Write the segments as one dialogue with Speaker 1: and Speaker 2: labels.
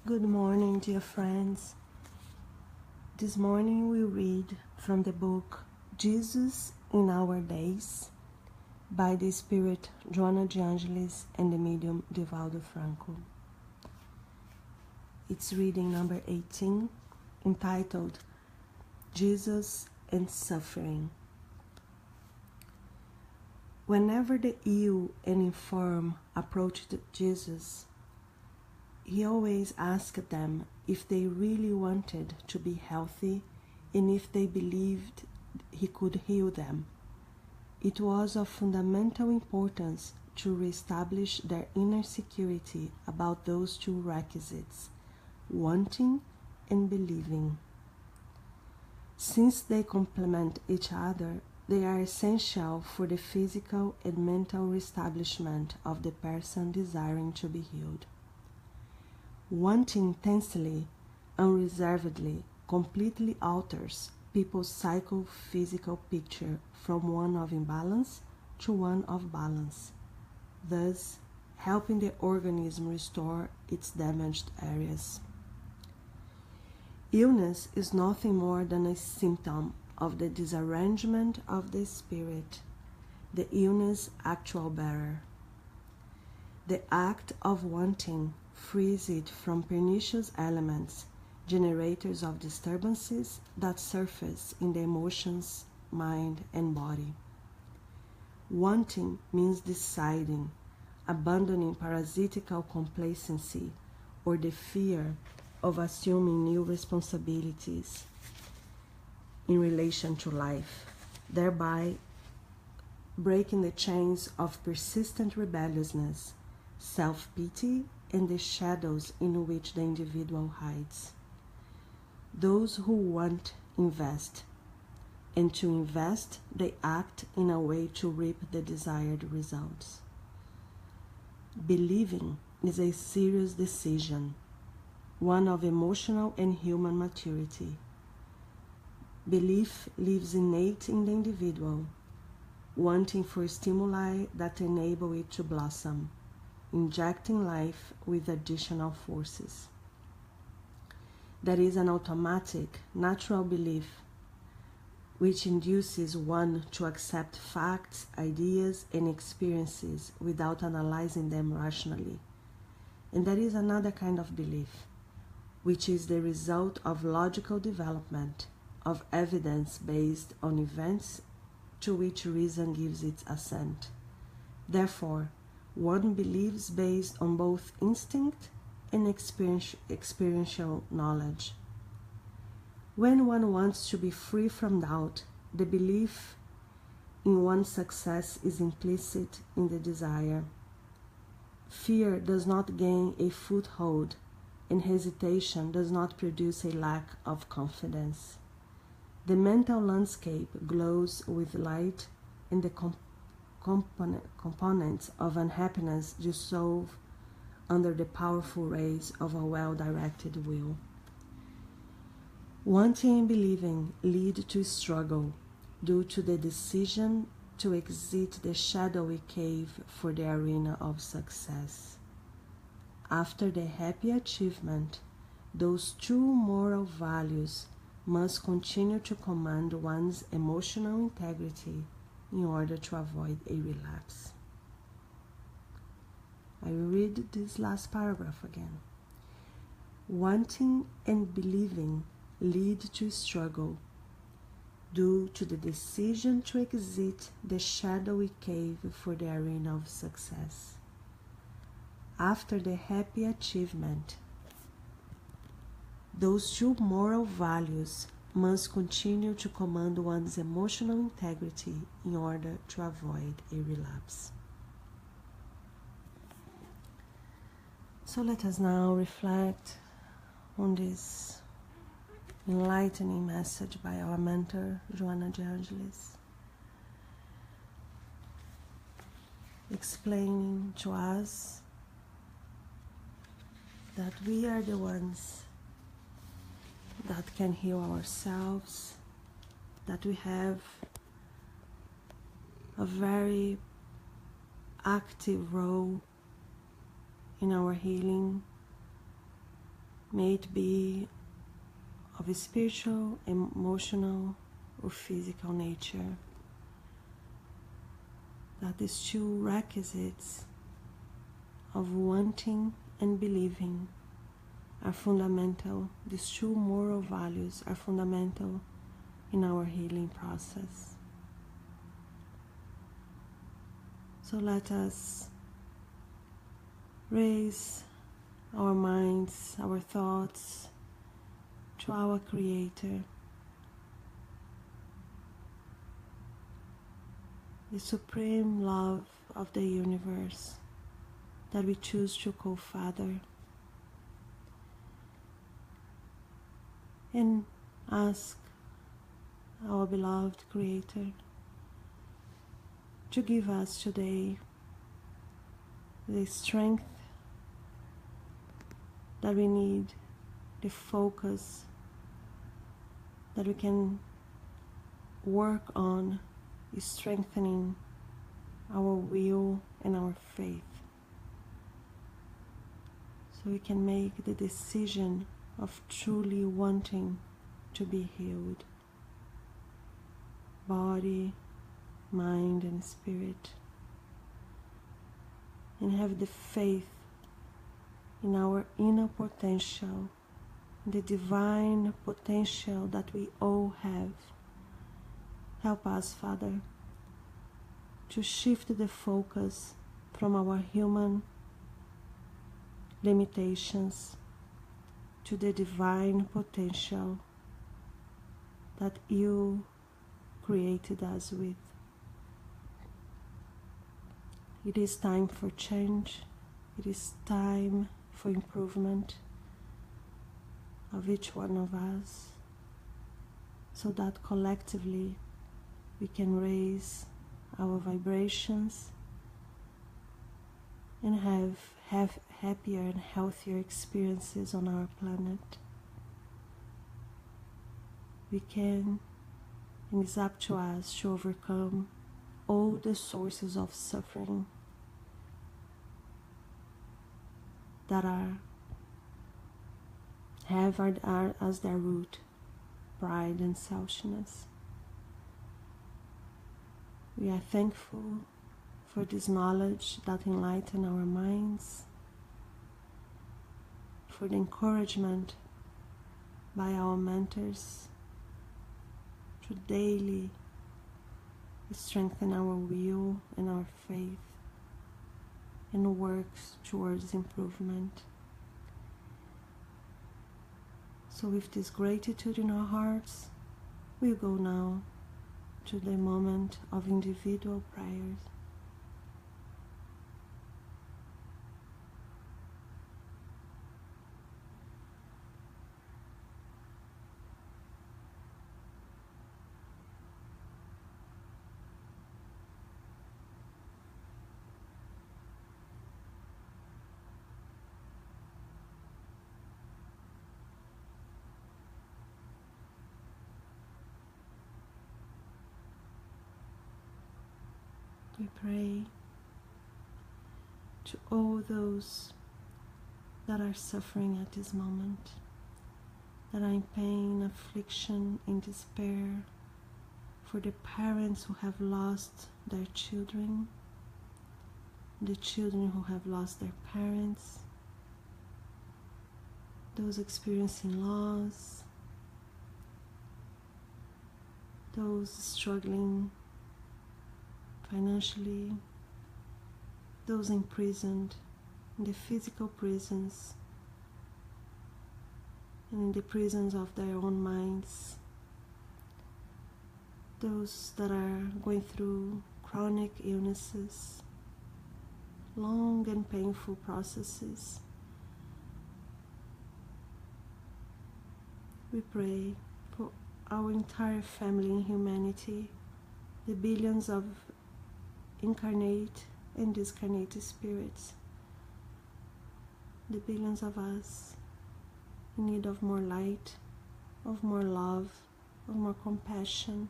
Speaker 1: Good morning, dear friends. This morning we read from the book Jesus in Our Days by the Spirit Joanna de Angelis and the medium Divaldo Franc. It's reading number 18, entitled Jesus and Suffering. Whenever the ill and infirm approached Jesus, he always asked them if they really wanted to be healthy and if they believed he could heal them. It was of fundamental importance to reestablish their inner security about those two requisites, wanting and believing. Since they complement each other, they are essential for the physical and mental reestablishment of the person desiring to be healed. Wanting intensely, unreservedly, completely alters people's psycho-physical picture from one of imbalance to one of balance, thus helping the organism restore its damaged areas. Illness is nothing more than a symptom of the disarrangement of the spirit, the illness actual bearer. The act of wanting frees it from pernicious elements, generators of disturbances that surface in the emotions, mind, and body. Wanting means deciding, abandoning parasitical complacency or the fear of assuming new responsibilities in relation to life, thereby breaking the chains of persistent rebelliousness, self-pity, and the shadows in which the individual hides. Those who want invest, and to invest they act in a way to reap the desired results. Believing is a serious decision, one of emotional and human maturity. Belief lives innate in the individual, wanting for stimuli that enable it to blossom, injecting life with additional forces. That is an automatic, natural belief which induces one to accept facts, ideas, and experiences without analyzing them rationally. And there is another kind of belief, which is the result of logical development, of evidence based on events to which reason gives its assent. Therefore, one believes based on both instinct and experiential knowledge. When one wants to be free from doubt, the belief in one's success is implicit in the desire. Fear does not gain a foothold, and hesitation does not produce a lack of confidence. The mental landscape glows with light, and the components of unhappiness dissolve under the powerful rays of a well-directed will. Wanting and believing lead to struggle due to the decision to exit the shadowy cave for the arena of success. After the happy achievement, those two moral values must continue to command one's emotional integrity in order to avoid a relapse. I will read this last paragraph again. Wanting and believing lead to struggle due to the decision to exit the shadowy cave for the arena of success. After the happy achievement, those two moral values must continue to command one's emotional integrity in order to avoid a relapse. So let us now reflect on this enlightening message by our mentor, Joanna de Angelis, explaining to us that we are the ones that can heal ourselves, that we have a very active role in our healing, may it be of a spiritual, emotional, or physical nature, that these two requisites of wanting and believing are fundamental. These two moral values are fundamental in our healing process. So let us raise our minds, our thoughts to our Creator, the supreme love of the universe that we choose to call Father, and ask our beloved Creator to give us today the strength that we need, the focus that we can work on strengthening our will and our faith, so we can make the decision of truly wanting to be healed, body, mind, and spirit, and have the faith in our inner potential, the divine potential that we all have. Help us, Father, to shift the focus from our human limitations to the divine potential that you created us with. It is time for change. It is time for improvement of each one of us, so that collectively we can raise our vibrations and have happier and healthier experiences on our planet. We can, and it's up to us to overcome all the sources of suffering that have as their root pride and selfishness. We are thankful for this knowledge that enlightens our minds, for the encouragement by our mentors to daily strengthen our will and our faith and works towards improvement. So with this gratitude in our hearts, we'll go now to the moment of individual prayers. We pray to all those that are suffering at this moment, that are in pain, affliction, and despair, for the parents who have lost their children, the children who have lost their parents, those experiencing loss, those struggling financially, those imprisoned in the physical prisons and in the prisons of their own minds, those that are going through chronic illnesses, long and painful processes. We pray for our entire family in humanity, the billions of incarnate and discarnate spirits, the billions of us in need of more light, of more love, of more compassion,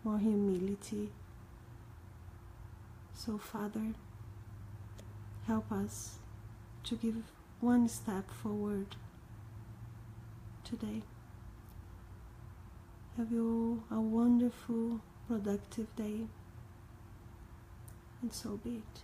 Speaker 1: more humility. So, Father, help us to give one step forward today. Have you a wonderful, productive day, and so be it.